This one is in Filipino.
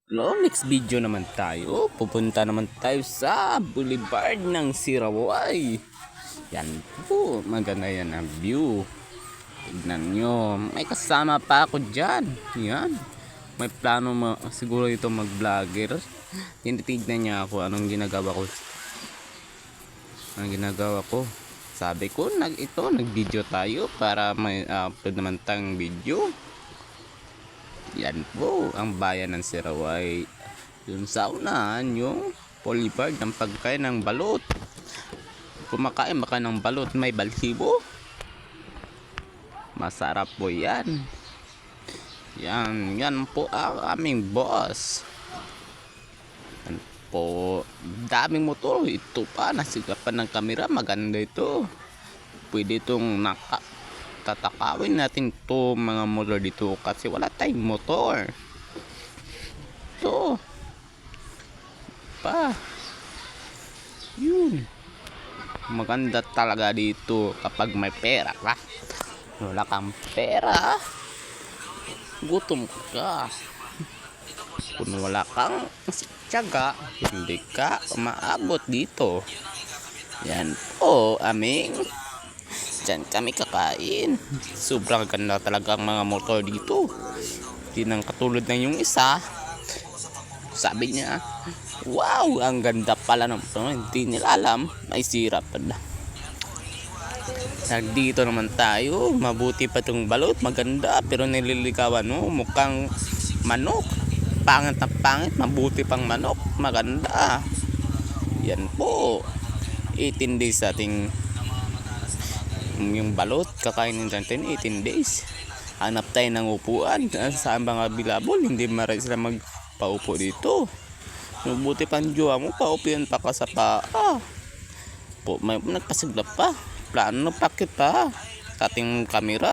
Hello, next video naman tayo. Pupunta naman tayo sa Boulevard ng Siraway. Yan po, maganda yan ang view. Tignan nyo, may kasama pa ako dyan. Yan, may plano siguro ito mag-vlogger. Tinitignan niya ako anong ginagawa ko. Sabi ko, nag-video tayo para may upload naman tayong video. Yan po ang bayan ng Siraway. Yung sa unahan, yung Boulevard ng pagkain ng balot. Kumakain baka ng balot may balhibo. Masarap po yan. Yan po ang aming boss. Yan po, daming motor. Ito pa, nasigapan ng kamera. Maganda ito. Pwede itong tatakawin natin to mga motor dito kasi wala tayong motor. Ito pa yun, maganda talaga dito kapag may pera ka. Wala kang pera, gutom ka. Kung wala kang tiyaga, hindi ka maabot dito. Yan po aming dyan kami kakain. Sobrang ganda talaga ang mga motor dito. Hindi nang katulad na yung isa. Sabi niya, wow, ang ganda pala ng motor. Hindi nila alam, may sira pala. Dito naman tayo. Mabuti pa itong balot. Maganda, pero nililigawan mo. Mukhang manok. Pangit na pangit. Mabuti pang manok. Maganda. Yan po. 18 days ating yung balot, kakainin natin 18 days. Hanap tayo ng upuan sa mga bilabol, hindi maray sila magpaupo dito. Mabuti pang jowa mo, paupuan pa ka sa paa. Po, may nagpasigla pa. Plano pa kita sa ating kamera.